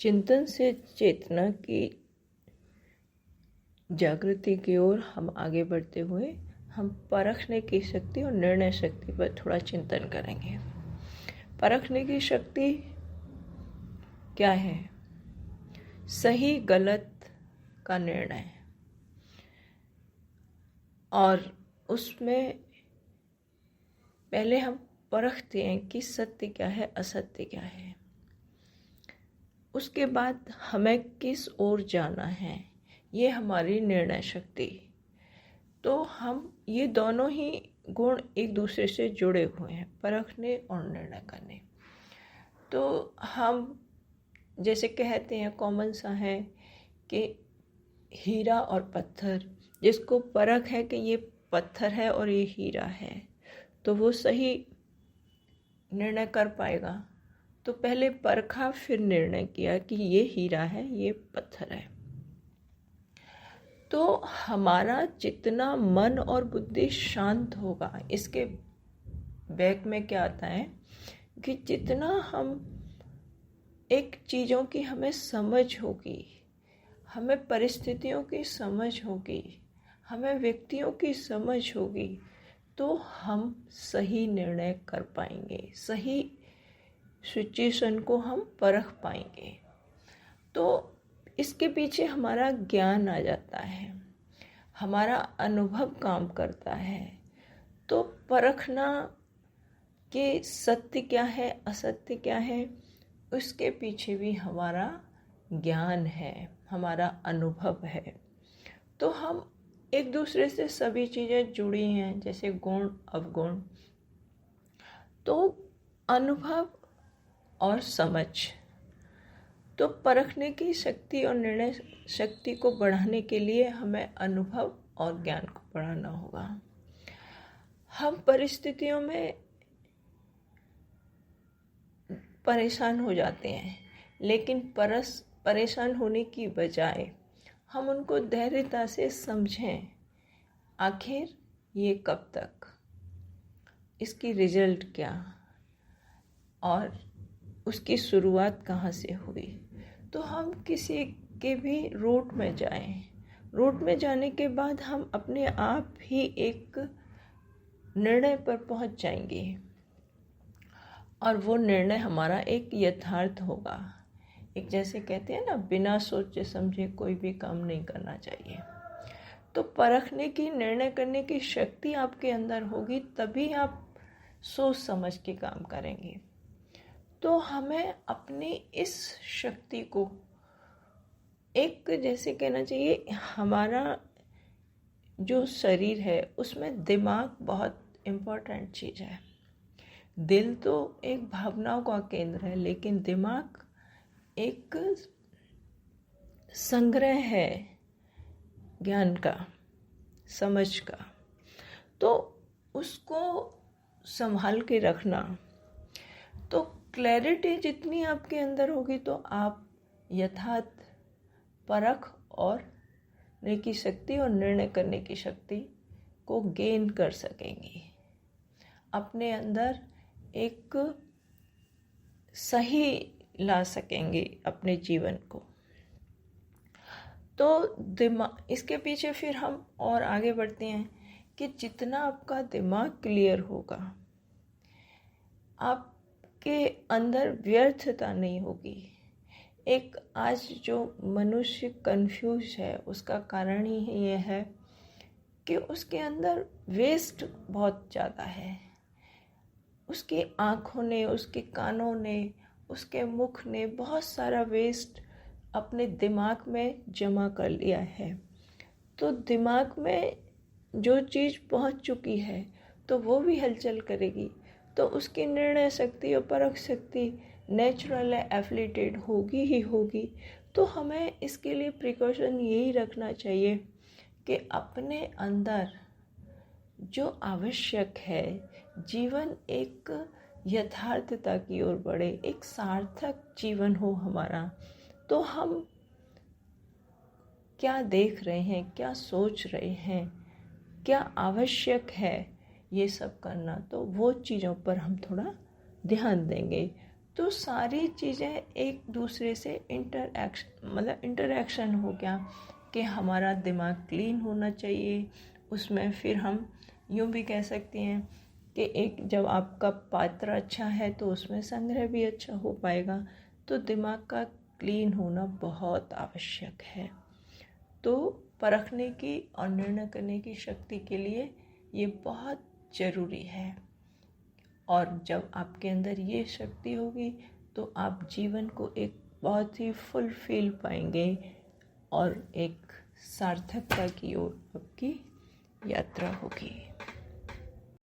चिंतन से चेतना की जागृति की ओर हम आगे बढ़ते हुए हम परखने की शक्ति और निर्णय शक्ति पर थोड़ा चिंतन करेंगे। परखने की शक्ति क्या है? सही गलत का निर्णय, और उसमें पहले हम परखते हैं कि सत्य क्या है, असत्य क्या है। उसके बाद हमें किस ओर जाना है, ये हमारी निर्णय शक्ति। तो हम ये दोनों ही गुण एक दूसरे से जुड़े हुए हैं, परखने और निर्णय करने। तो हम जैसे कहते हैं, कॉमन सा है कि हीरा और पत्थर, जिसको परख है कि ये पत्थर है और ये हीरा है, तो वो सही निर्णय कर पाएगा। तो पहले परखा, फिर निर्णय किया कि ये हीरा है, ये पत्थर है। तो हमारा जितना मन और बुद्धि शांत होगा, इसके बैक में क्या आता है कि जितना हम एक चीज़ों की हमें समझ होगी, हमें परिस्थितियों की समझ होगी, हमें व्यक्तियों की समझ होगी, तो हम सही निर्णय कर पाएंगे, सही सिचुएशन को हम परख पाएंगे। तो इसके पीछे हमारा ज्ञान आ जाता है, हमारा अनुभव काम करता है। तो परखना कि सत्य क्या है, असत्य क्या है, उसके पीछे भी हमारा ज्ञान है, हमारा अनुभव है। तो हम एक दूसरे से सभी चीज़ें जुड़ी हैं, जैसे गुण अवगुण। तो अनुभव और समझ, तो परखने की शक्ति और निर्णय शक्ति को बढ़ाने के लिए हमें अनुभव और ज्ञान को बढ़ाना होगा। हम परिस्थितियों में परेशान हो जाते हैं, लेकिन परेशान होने की बजाय हम उनको धैर्यता से समझें, आखिर ये कब तक, इसकी रिजल्ट क्या, और उसकी शुरुआत कहाँ से हुई। तो हम किसी के भी रूट में जाएं, रूट में जाने के बाद हम अपने आप ही एक निर्णय पर पहुंच जाएंगे, और वो निर्णय हमारा एक यथार्थ होगा। एक जैसे कहते हैं ना, बिना सोचे समझे कोई भी काम नहीं करना चाहिए। तो परखने की, निर्णय करने की शक्ति आपके अंदर होगी, तभी आप सोच समझ के काम करेंगे। तो हमें अपनी इस शक्ति को एक जैसे कहना चाहिए, हमारा जो शरीर है उसमें दिमाग बहुत इम्पोर्टेंट चीज़ है। दिल तो एक भावनाओं का केंद्र है, लेकिन दिमाग एक संग्रह है ज्ञान का, समझ का। तो उसको संभाल के रखना। तो क्लैरिटी जितनी आपके अंदर होगी, तो आप यथार्थ परख और की शक्ति और निर्णय करने की शक्ति को गेन कर सकेंगे, अपने अंदर एक सही ला सकेंगे अपने जीवन को। तो दिमाग, इसके पीछे फिर हम और आगे बढ़ते हैं कि जितना आपका दिमाग क्लियर होगा, आपके अंदर व्यर्थता नहीं होगी। एक आज जो मनुष्य कंफ्यूज है, उसका कारण ही ये है कि उसके अंदर वेस्ट बहुत ज़्यादा है। उसकी आँखों ने, उसके कानों ने, उसके मुख ने बहुत सारा वेस्ट अपने दिमाग में जमा कर लिया है। तो दिमाग में जो चीज़ पहुंच चुकी है, तो वो भी हलचल करेगी। तो उसकी निर्णय शक्ति और परख शक्ति नेचुरल है, एफिलिएटेड होगी ही होगी। तो हमें इसके लिए प्रिकॉशन यही रखना चाहिए कि अपने अंदर जो आवश्यक है, जीवन एक यथार्थता की ओर बढ़े, एक सार्थक जीवन हो हमारा। तो हम क्या देख रहे हैं, क्या सोच रहे हैं, क्या आवश्यक है, ये सब करना, तो वो चीज़ों पर हम थोड़ा ध्यान देंगे। तो सारी चीज़ें एक दूसरे से इंटरेक्शन हो गया कि हमारा दिमाग क्लीन होना चाहिए। उसमें फिर हम यूँ भी कह सकते हैं कि एक जब आपका पात्र अच्छा है तो उसमें संग्रह भी अच्छा हो पाएगा। तो दिमाग का क्लीन होना बहुत आवश्यक है। तो परखने की और निर्णय करने की शक्ति के लिए ये बहुत ज़रूरी है। और जब आपके अंदर ये शक्ति होगी तो आप जीवन को एक बहुत ही फुलफिल पाएंगे और एक सार्थकता की ओर आपकी यात्रा होगी।